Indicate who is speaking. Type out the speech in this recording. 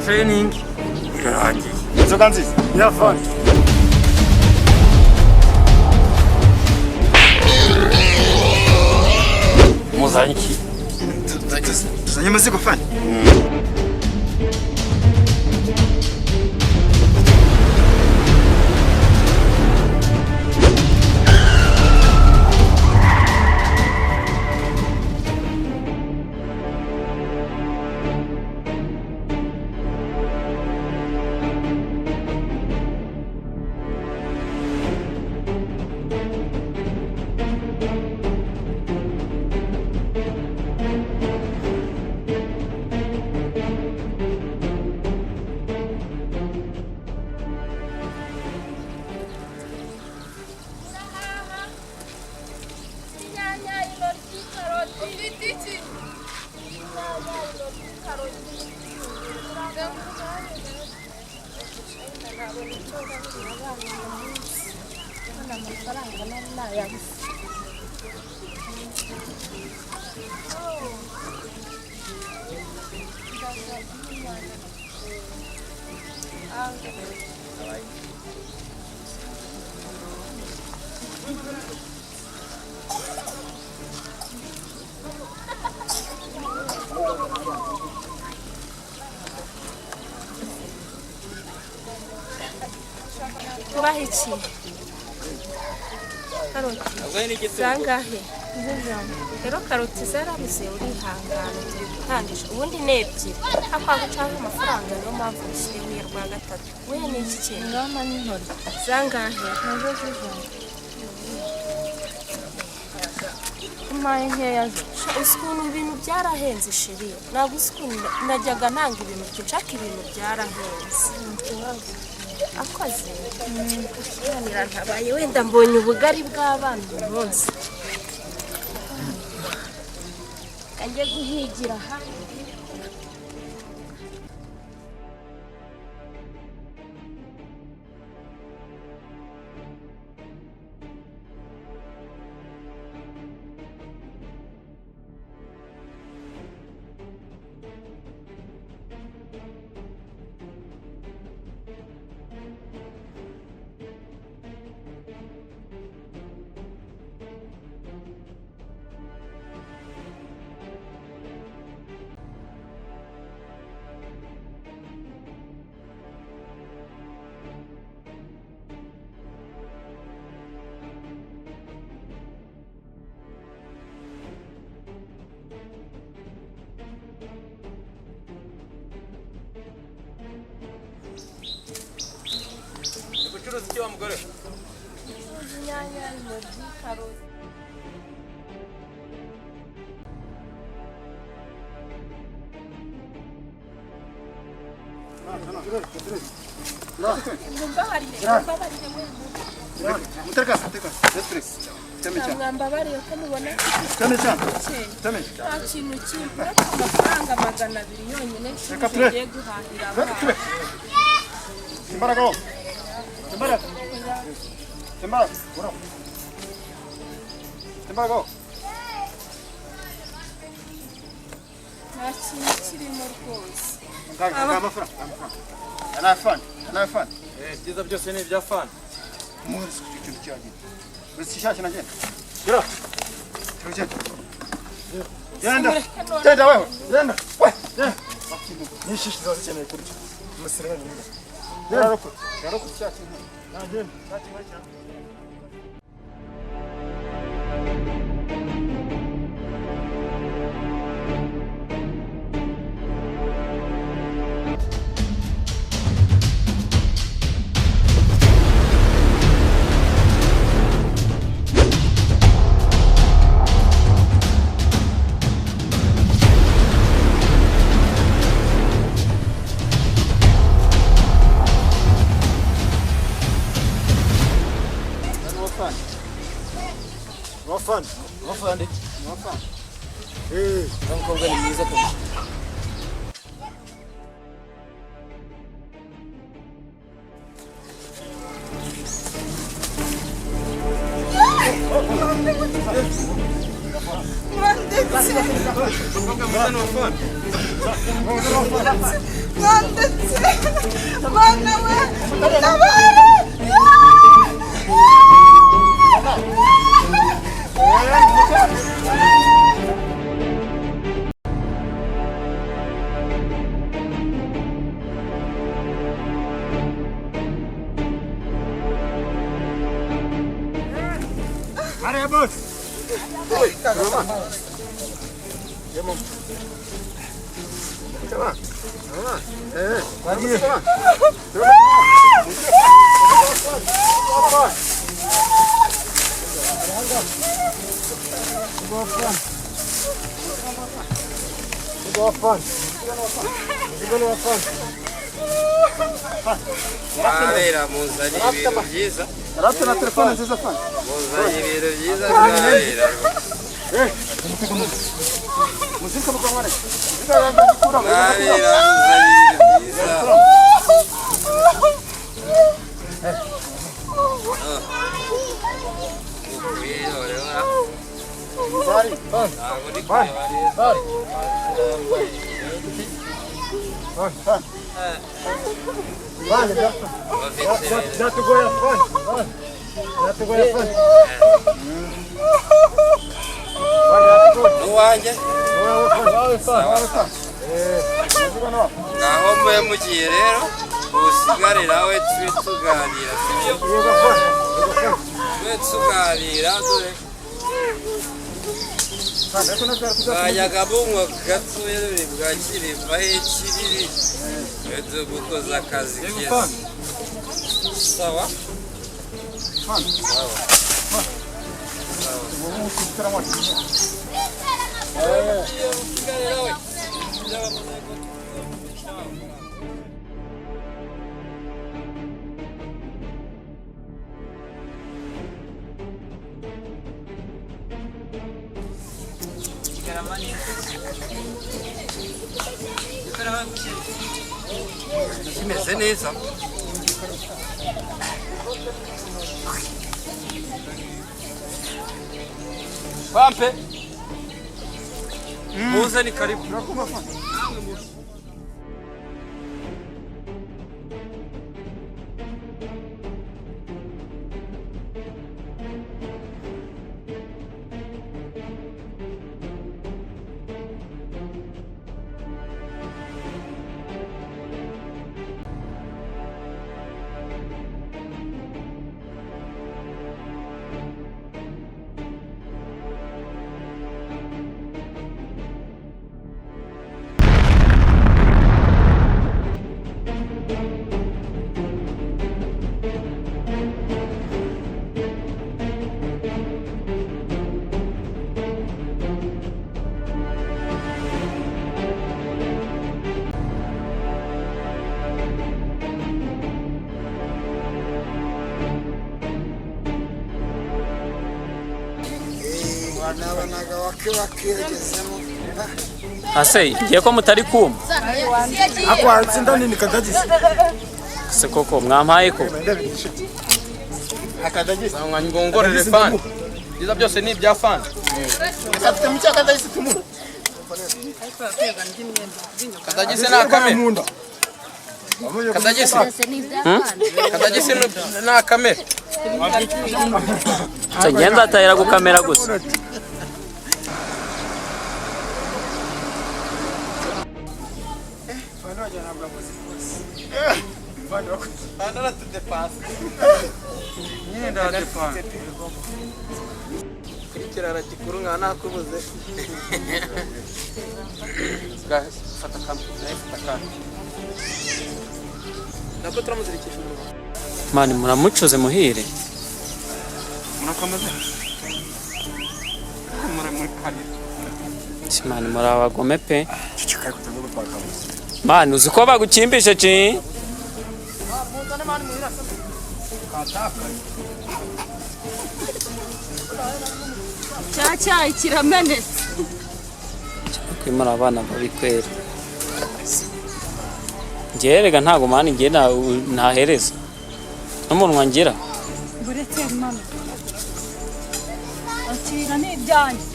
Speaker 1: training irarangiye.
Speaker 2: Inzoga nziza ya fani.
Speaker 1: Muzanye iki?
Speaker 2: Tuzanye amazigo fani.
Speaker 3: Kubahichi. Karoti. Zangahe. Rero karoti zarabuze urihangana turi gutangisha ubundi nebyiri akwaga cyangwa amafaranga niyo mpamvu ushyiriye rwa gatatu we ni iki kintu ngama n'intori zangahe nazo zizana umaye nkeya zo ukuntu ibintu byarahenze shiriye ntabwo ukuntu najyaga nanga ibintu nshaka ibintu byarahenze akoze yanira ntabaye wenda mbonye ubugari bw'abana bose kanjye guhigira hano
Speaker 1: Ucuruza iki wa mugore?
Speaker 3: Inyanya, intoryi, karoti. Mwambabariye ko mubona nta kintu kimbura amafaranga 200 yonyine ngiye guhahira abana.
Speaker 2: Imbaraga. Imbaraga. Imbaraga. Imbaraga.
Speaker 3: Nta kintu kirimo rwose.
Speaker 2: Ana fan.
Speaker 1: Byiza byose ni ibya fan.
Speaker 2: Umuntu ikintu cyane. Urashishaka nagenda. Gira. Genda wewe. Genda. Nishishiza cyane kuri. Musirani nini. Yaroko cyane. Nagenda. Cyane. Wafan. Umukobwa ni mwiza kabisa. Araya bas. Tamam. Tamam. Tamam. Evet. Hadi. Tamam.
Speaker 1: Galera, muzanye ibintu byiza.
Speaker 2: Rafite na telefone nziza fana.
Speaker 1: Muzanye ibintu byiza galera.
Speaker 2: Muzika mukongore. Muzika yanga gukura.
Speaker 1: Galera, muzanye ibintu byiza.
Speaker 2: Bari. Bari. Já tu goia fone. Já tu goia fone.
Speaker 1: Uwanje
Speaker 2: Vai fone.
Speaker 1: naho mwe mugiye rero usigare nawe tube tuganira tube tuganira dore bayaga bunywa gatoya dore bwakiriva hekiriri ejo gukoza akazi keza sawa kimeze neza Pampe muze ni karibu
Speaker 2: Nabanaga wakegezemo.
Speaker 4: Ase ngiye ko mutari kuma
Speaker 2: Akwansinda nini kadagisi?
Speaker 4: se koko mwampaye ko
Speaker 2: Akadagisi.
Speaker 1: mwanya ngongorere fan biza byose ni ibya fan
Speaker 2: Afite mu cyakadagisi tumu.
Speaker 1: kadagise na kamera kadagise kadagise na kamera
Speaker 4: ngenda atahera gukamera gusa
Speaker 1: andara tu depanse nyenda depanse kirara gikuru nkana kubuze fata kamera nako turamuzirikisha
Speaker 4: mani muramucuze muhire
Speaker 1: murakomaze muri kare
Speaker 4: mani murabagome pe
Speaker 2: Cicikaye kutango gutwaka.
Speaker 4: mani uzi ko bagukimbishe ci
Speaker 3: Cyayi kiramenetse.
Speaker 4: kwimura abana babikwera ngerega ntago mani ngiye ntahereza n'umunwa ngira
Speaker 3: Buretse mama. Akira ni ibyanjye.